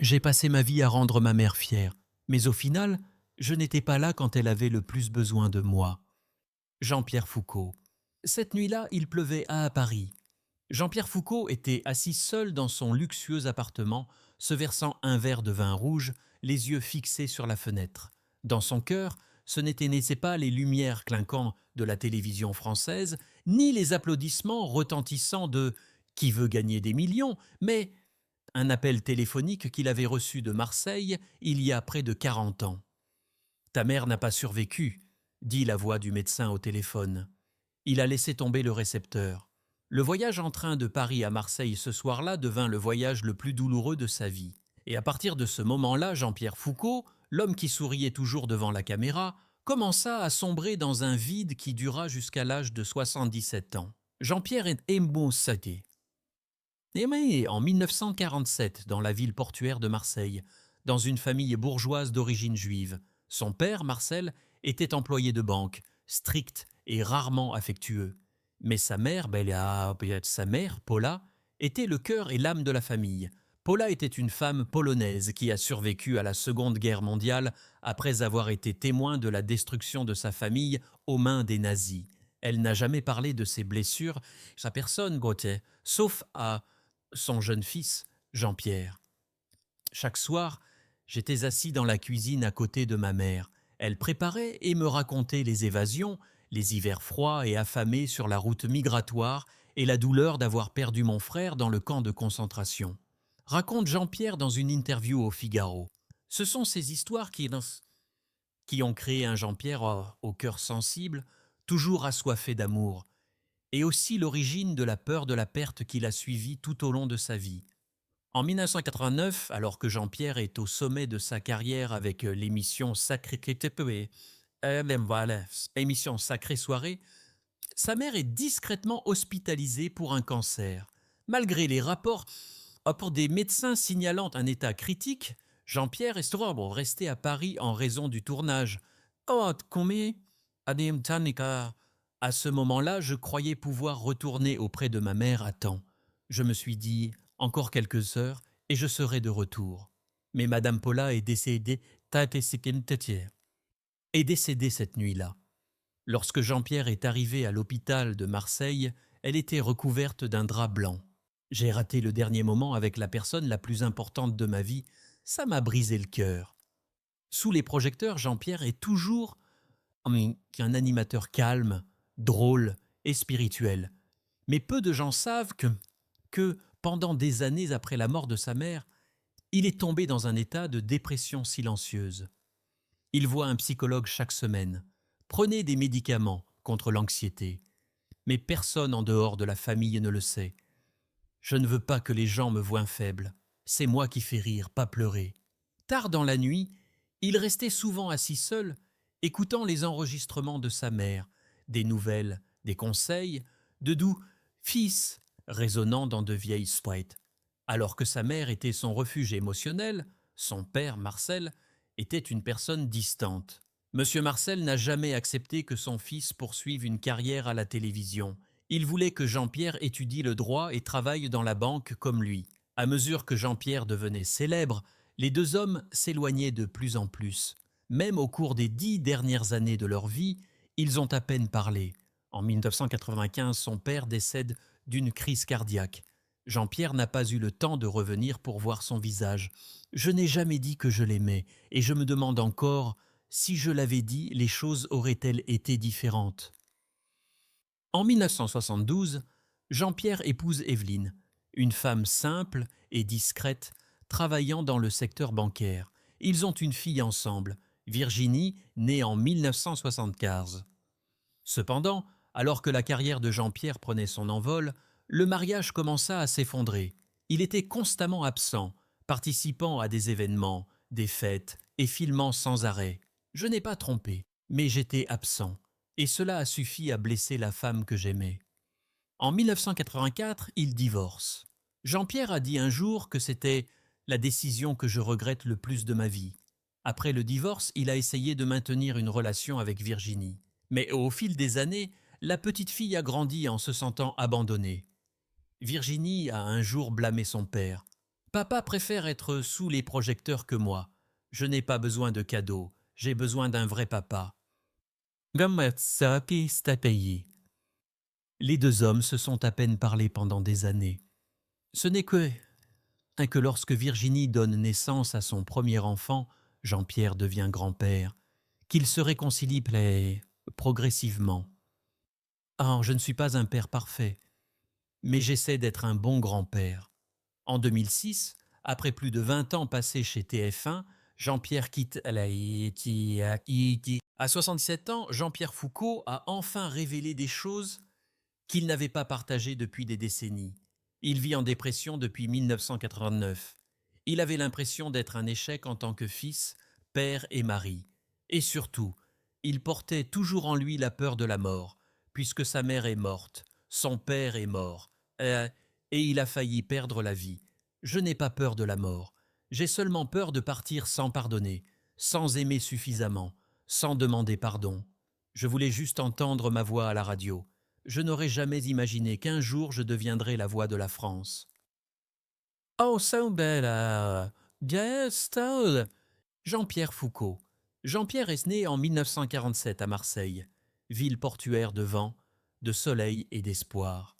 J'ai passé ma vie à rendre ma mère fière, mais au final, je n'étais pas là quand elle avait le plus besoin de moi. Jean-Pierre Foucault. Cette nuit-là, il pleuvait à Paris. Jean-Pierre Foucault était assis seul dans son luxueux appartement, se versant un verre de vin rouge, les yeux fixés sur la fenêtre. Dans son cœur, ce n'étaient pas les lumières clinquant de la télévision française, ni les applaudissements retentissants de «Qui veut gagner des millions», mais un appel téléphonique qu'il avait reçu de Marseille il y a près de 40 ans. Ta mère n'a pas survécu, dit la voix du médecin au téléphone. Il a laissé tomber le récepteur. Le voyage en train de Paris à Marseille ce soir-là devint le voyage le plus douloureux de sa vie. Et à partir de ce moment-là, Jean-Pierre Foucault, l'homme qui souriait toujours devant la caméra, commença à sombrer dans un vide qui dura jusqu'à l'âge de 77 ans. Jean-Pierre est émoussé. Né en 1947 dans la ville portuaire de Marseille, dans une famille bourgeoise d'origine juive. Son père, Marcel, était employé de banque, strict et rarement affectueux. Mais sa mère, Paula, était le cœur et l'âme de la famille. Paula était une femme polonaise qui a survécu à la Seconde Guerre mondiale après avoir été témoin de la destruction de sa famille aux mains des nazis. Elle n'a jamais parlé de ses blessures, sa personne, Gauthier, sauf à son jeune fils, Jean-Pierre. Chaque soir, j'étais assis dans la cuisine à côté de ma mère. Elle préparait et me racontait les évasions, les hivers froids et affamés sur la route migratoire et la douleur d'avoir perdu mon frère dans le camp de concentration. Raconte Jean-Pierre dans une interview au Figaro. Ce sont ces histoires qui ont créé un Jean-Pierre au cœur sensible, toujours assoiffé d'amour, et aussi l'origine de la peur de la perte qu'il a suivie tout au long de sa vie. En 1989, alors que Jean-Pierre est au sommet de sa carrière avec l'émission émission Sacrée Soirée, sa mère est discrètement hospitalisée pour un cancer. Malgré les rapports pour des médecins signalant un état critique, Jean-Pierre est resté à Paris en raison du tournage. À ce moment-là, je croyais pouvoir retourner auprès de ma mère à temps. Je me suis dit, encore quelques heures, et je serai de retour. Mais Madame Paula est décédée cette nuit-là. Lorsque Jean-Pierre est arrivé à l'hôpital de Marseille, elle était recouverte d'un drap blanc. J'ai raté le dernier moment avec la personne la plus importante de ma vie. Ça m'a brisé le cœur. Sous les projecteurs, Jean-Pierre est toujours un animateur calme, drôle et spirituel. Mais peu de gens savent que pendant des années après la mort de sa mère, il est tombé dans un état de dépression silencieuse. Il voit un psychologue chaque semaine. Prenez des médicaments contre l'anxiété. Mais personne en dehors de la famille ne le sait. Je ne veux pas que les gens me voient faible. C'est moi qui fais rire, pas pleurer. Tard dans la nuit, il restait souvent assis seul, écoutant les enregistrements de sa mère, des nouvelles, des conseils, de doux fils résonnant dans de vieilles sprites. Alors que sa mère était son refuge émotionnel, son père, Marcel, était une personne distante. Monsieur Marcel n'a jamais accepté que son fils poursuive une carrière à la télévision. Il voulait que Jean-Pierre étudie le droit et travaille dans la banque comme lui. À mesure que Jean-Pierre devenait célèbre, les deux hommes s'éloignaient de plus en plus. Même au cours des 10 dernières années de leur vie, ils ont à peine parlé. En 1995, son père décède d'une crise cardiaque. Jean-Pierre n'a pas eu le temps de revenir pour voir son visage. Je n'ai jamais dit que je l'aimais, et je me demande encore si je l'avais dit, les choses auraient-elles été différentes. En 1972, Jean-Pierre épouse Evelyne, une femme simple et discrète, travaillant dans le secteur bancaire. Ils ont une fille ensemble, Virginie, née en 1975. Cependant, alors que la carrière de Jean-Pierre prenait son envol, le mariage commença à s'effondrer. Il était constamment absent, participant à des événements, des fêtes et filmant sans arrêt. Je n'ai pas trompé, mais j'étais absent, et cela a suffi à blesser la femme que j'aimais. En 1984, il divorce. Jean-Pierre a dit un jour que c'était la décision que je regrette le plus de ma vie. Après le divorce, il a essayé de maintenir une relation avec Virginie. Mais au fil des années, la petite fille a grandi en se sentant abandonnée. Virginie a un jour blâmé son père. Papa préfère être sous les projecteurs que moi. Je n'ai pas besoin de cadeaux, j'ai besoin d'un vrai papa. Gammatsapi Stapeyi. Les deux hommes se sont à peine parlé pendant des années. Ce n'est que lorsque Virginie donne naissance à son premier enfant, Jean-Pierre devient grand-père, qu'ils se réconcilient progressivement. Ah, je ne suis pas un père parfait, mais j'essaie d'être un bon grand-père. En 2006, après plus de 20 ans passés chez TF1, Jean-Pierre quitte la À 67 ans, Jean-Pierre Foucault a enfin révélé des choses qu'il n'avait pas partagées depuis des décennies. Il vit en dépression depuis 1989. Il avait l'impression d'être un échec en tant que fils, père et mari. Et surtout, il portait toujours en lui la peur de la mort, puisque sa mère est morte, son père est mort, et il a failli perdre la vie. Je n'ai pas peur de la mort. J'ai seulement peur de partir sans pardonner, sans aimer suffisamment, sans demander pardon. Je voulais juste entendre ma voix à la radio. Je n'aurais jamais imaginé qu'un jour je deviendrais la voix de la France. Oh, so bella. Yes, tall. Jean-Pierre Foucault. Jean-Pierre est né en 1947 à Marseille, ville portuaire de vent, de soleil et d'espoir.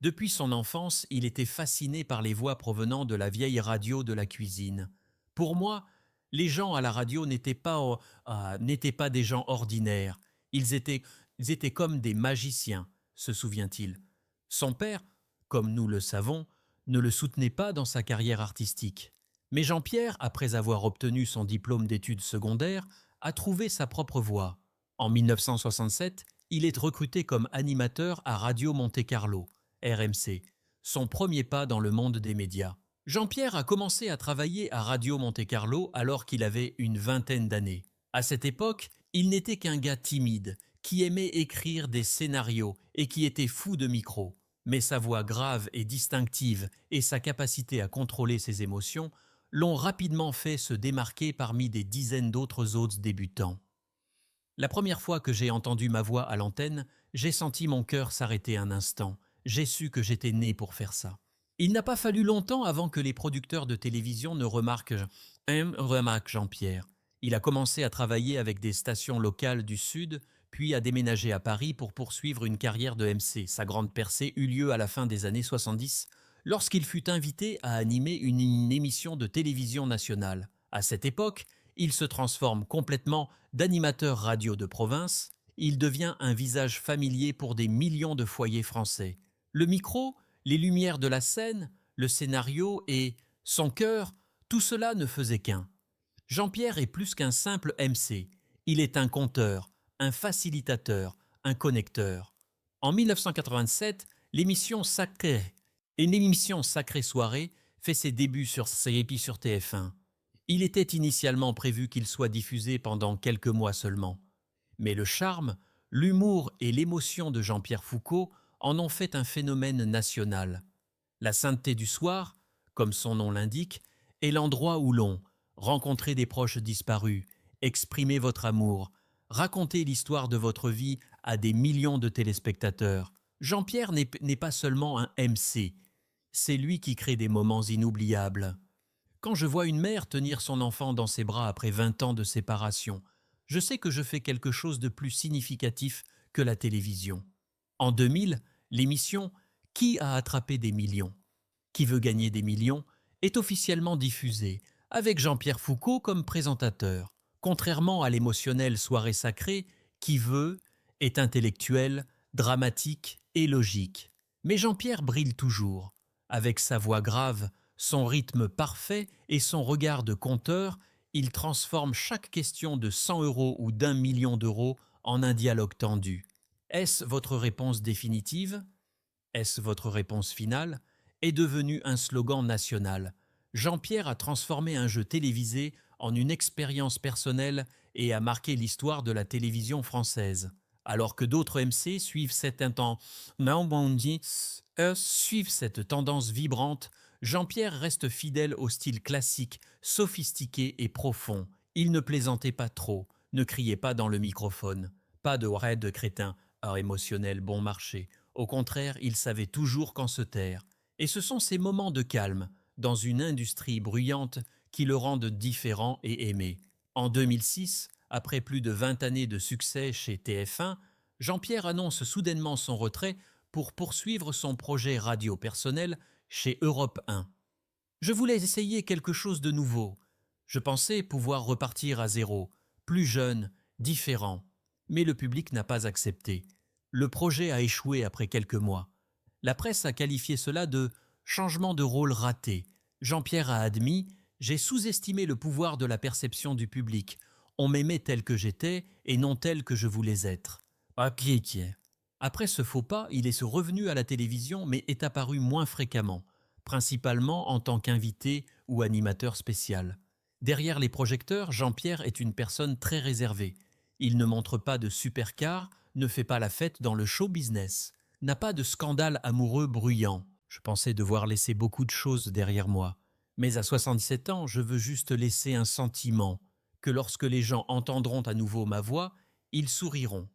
Depuis son enfance, il était fasciné par les voix provenant de la vieille radio de la cuisine. Pour moi, les gens à la radio n'étaient pas des gens ordinaires. Ils étaient comme des magiciens, se souvient-il. Son père, comme nous le savons, ne le soutenait pas dans sa carrière artistique. Mais Jean-Pierre, après avoir obtenu son diplôme d'études secondaires, a trouvé sa propre voie. En 1967, il est recruté comme animateur à Radio Monte-Carlo, RMC, son premier pas dans le monde des médias. Jean-Pierre a commencé à travailler à Radio Monte-Carlo alors qu'il avait une vingtaine d'années. À cette époque, il n'était qu'un gars timide, qui aimait écrire des scénarios et qui était fou de micro. Mais sa voix grave et distinctive et sa capacité à contrôler ses émotions l'ont rapidement fait se démarquer parmi des dizaines d'autres hôtes débutants. La première fois que j'ai entendu ma voix à l'antenne, j'ai senti mon cœur s'arrêter un instant. J'ai su que j'étais né pour faire ça. Il n'a pas fallu longtemps avant que les producteurs de télévision ne remarquent Jean-Pierre. Il a commencé à travailler avec des stations locales du Sud, puis a déménagé à Paris pour poursuivre une carrière de MC. Sa grande percée eut lieu à la fin des années 70, lorsqu'il fut invité à animer une émission de télévision nationale. À cette époque, il se transforme complètement d'animateur radio de province, il devient un visage familier pour des millions de foyers français. Le micro, les lumières de la scène, le scénario et son cœur, tout cela ne faisait qu'un. Jean-Pierre est plus qu'un simple MC, il est un conteur, un facilitateur, un connecteur. En 1987, l'émission Sacrée Soirée fait ses débuts sur TF1. Il était initialement prévu qu'il soit diffusé pendant quelques mois seulement. Mais le charme, l'humour et l'émotion de Jean-Pierre Foucault en ont fait un phénomène national. La sainteté du soir, comme son nom l'indique, est l'endroit où l'on rencontrez des proches disparus, exprimez votre amour, racontez l'histoire de votre vie à des millions de téléspectateurs. Jean-Pierre n'est pas seulement un MC, c'est lui qui crée des moments inoubliables. Quand je vois une mère tenir son enfant dans ses bras après 20 ans de séparation, je sais que je fais quelque chose de plus significatif que la télévision. En 2000, l'émission Qui a attrapé des millions ? Qui veut gagner des millions est officiellement diffusée, avec Jean-Pierre Foucault comme présentateur. Contrairement à l'émotionnelle Soirée Sacrée, Qui veut est intellectuel, dramatique et logique. Mais Jean-Pierre brille toujours. Avec sa voix grave, son rythme parfait et son regard de conteur, il transforme chaque question de 100 € ou d'1 million d'euros en un dialogue tendu. Est-ce votre réponse définitive ? Est-ce votre réponse finale ? Est devenu un slogan national. Jean-Pierre a transformé un jeu télévisé en une expérience personnelle et a marqué l'histoire de la télévision française. Alors que d'autres MC suivent cette tendance vibrante, Jean-Pierre reste fidèle au style classique, sophistiqué et profond. Il ne plaisantait pas trop, ne criait pas dans le microphone. Pas de raid de crétin, art émotionnel bon marché. Au contraire, il savait toujours quand se taire. Et ce sont ces moments de calme, dans une industrie bruyante qui le rende différent et aimé. En 2006, après plus de 20 années de succès chez TF1, Jean-Pierre annonce soudainement son retrait pour poursuivre son projet radio personnel chez Europe 1. Je voulais essayer quelque chose de nouveau. Je pensais pouvoir repartir à zéro, plus jeune, différent. Mais le public n'a pas accepté. Le projet a échoué après quelques mois. La presse a qualifié cela de changement de rôle raté. Jean-Pierre a admis: j'ai sous-estimé le pouvoir de la perception du public. On m'aimait tel que j'étais et non tel que je voulais être. Ah, qui est. Après ce faux pas, il est revenu à la télévision mais est apparu moins fréquemment, principalement en tant qu'invité ou animateur spécial. Derrière les projecteurs, Jean-Pierre est une personne très réservée. Il ne montre pas de supercar, ne fait pas la fête dans le show business, n'a pas de scandale amoureux bruyant. Je pensais devoir laisser beaucoup de choses derrière moi. Mais à 77 ans, je veux juste laisser un sentiment, que lorsque les gens entendront à nouveau ma voix, ils souriront.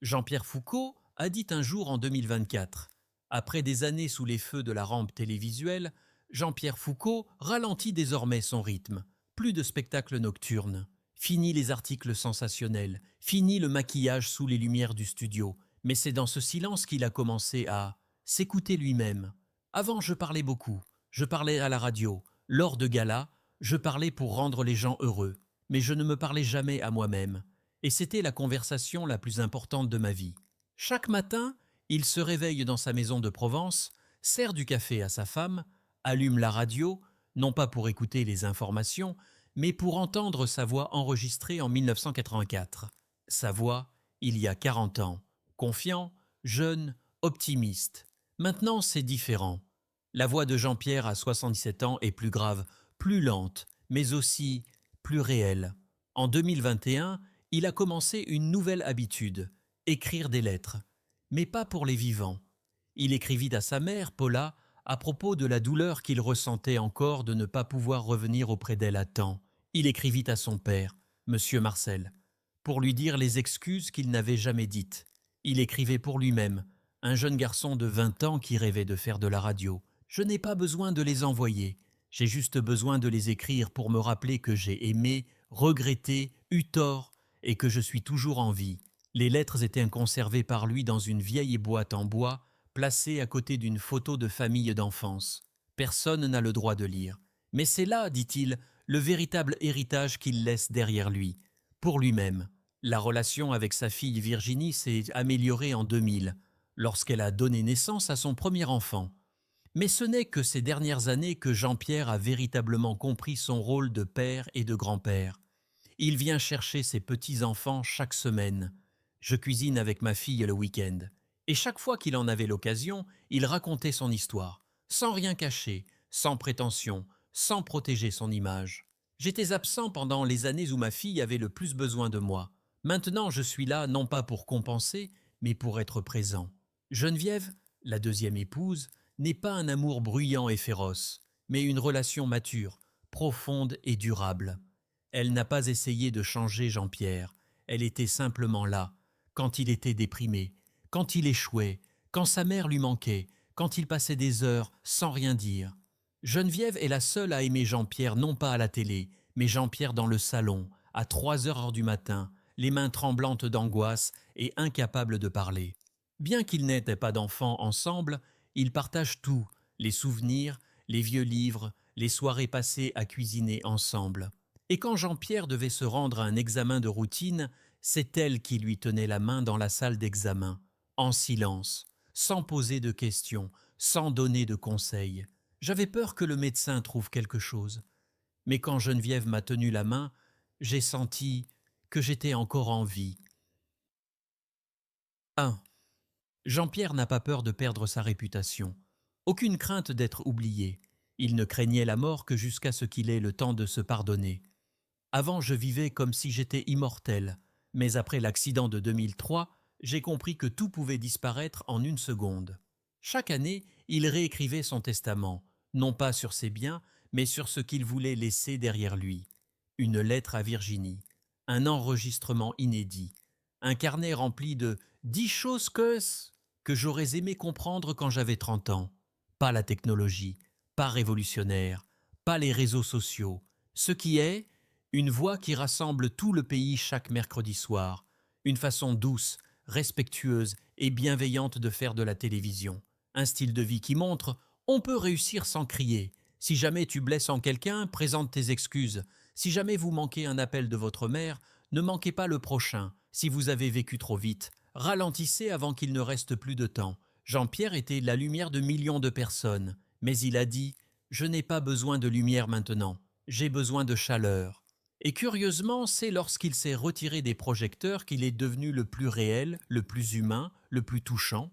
Jean-Pierre Foucault a dit un jour en 2024 : après des années sous les feux de la rampe télévisuelle, Jean-Pierre Foucault ralentit désormais son rythme. Plus de spectacles nocturnes. Fini les articles sensationnels. Fini le maquillage sous les lumières du studio. Mais c'est dans ce silence qu'il a commencé à s'écouter lui-même. Avant, je parlais beaucoup. Je parlais à la radio. Lors de galas, je parlais pour rendre les gens heureux. Mais je ne me parlais jamais à moi-même. Et c'était la conversation la plus importante de ma vie. Chaque matin, il se réveille dans sa maison de Provence, sert du café à sa femme, allume la radio, non pas pour écouter les informations, mais pour entendre sa voix enregistrée en 1984. Sa voix, il y a 40 ans. Confiant, jeune, optimiste. Maintenant, c'est différent. La voix de Jean-Pierre à 77 ans est plus grave, plus lente, mais aussi plus réelle. En 2021, il a commencé une nouvelle habitude, écrire des lettres. Mais pas pour les vivants. Il écrivit à sa mère, Paula, à propos de la douleur qu'il ressentait encore de ne pas pouvoir revenir auprès d'elle à temps. Il écrivit à son père, Monsieur Marcel, pour lui dire les excuses qu'il n'avait jamais dites. Il écrivait pour lui-même, un jeune garçon de 20 ans qui rêvait de faire de la radio. Je n'ai pas besoin de les envoyer, j'ai juste besoin de les écrire pour me rappeler que j'ai aimé, regretté, eu tort et que je suis toujours en vie. Les lettres étaient conservées par lui dans une vieille boîte en bois, placée à côté d'une photo de famille d'enfance. Personne n'a le droit de lire. Mais c'est là, dit-il, le véritable héritage qu'il laisse derrière lui, pour lui-même. La relation avec sa fille Virginie s'est améliorée en 2000, lorsqu'elle a donné naissance à son premier enfant. Mais ce n'est que ces dernières années que Jean-Pierre a véritablement compris son rôle de père et de grand-père. Il vient chercher ses petits-enfants chaque semaine. Je cuisine avec ma fille le week-end. Et chaque fois qu'il en avait l'occasion, il racontait son histoire, sans rien cacher, sans prétention, sans protéger son image. J'étais absent pendant les années où ma fille avait le plus besoin de moi. Maintenant, je suis là non pas pour compenser, mais pour être présent. Geneviève, la deuxième épouse, n'est pas un amour bruyant et féroce, mais une relation mature, profonde et durable. Elle n'a pas essayé de changer Jean-Pierre, elle était simplement là, quand il était déprimé, quand il échouait, quand sa mère lui manquait, quand il passait des heures sans rien dire. Geneviève est la seule à aimer Jean-Pierre non pas à la télé, mais Jean-Pierre dans le salon, à 3 heures du matin, les mains tremblantes d'angoisse et incapable de parler. Bien qu'ils n'aient pas d'enfants ensemble, ils partagent tout, les souvenirs, les vieux livres, les soirées passées à cuisiner ensemble. Et quand Jean-Pierre devait se rendre à un examen de routine, c'est elle qui lui tenait la main dans la salle d'examen, en silence, sans poser de questions, sans donner de conseils. J'avais peur que le médecin trouve quelque chose. Mais quand Geneviève m'a tenu la main, j'ai senti que j'étais encore en vie. 1. Jean-Pierre n'a pas peur de perdre sa réputation. Aucune crainte d'être oublié. Il ne craignait la mort que jusqu'à ce qu'il ait le temps de se pardonner. Avant, je vivais comme si j'étais immortel, mais après l'accident de 2003, j'ai compris que tout pouvait disparaître en une seconde. Chaque année, il réécrivait son testament, non pas sur ses biens, mais sur ce qu'il voulait laisser derrière lui. Une lettre à Virginie, un enregistrement inédit, un carnet rempli de 10 choses que j'aurais aimé comprendre quand j'avais 30 ans. Pas la technologie, pas révolutionnaire, pas les réseaux sociaux. Ce qui est, une voix qui rassemble tout le pays chaque mercredi soir, une façon douce, respectueuse et bienveillante de faire de la télévision. Un style de vie qui montre, on peut réussir sans crier. Si jamais tu blesses en quelqu'un, présente tes excuses. Si jamais vous manquez un appel de votre mère, ne manquez pas le prochain. Si vous avez vécu trop vite, ralentissez avant qu'il ne reste plus de temps. Jean-Pierre était la lumière de millions de personnes, mais il a dit « Je n'ai pas besoin de lumière maintenant, j'ai besoin de chaleur ». Et curieusement, c'est lorsqu'il s'est retiré des projecteurs qu'il est devenu le plus réel, le plus humain, le plus touchant.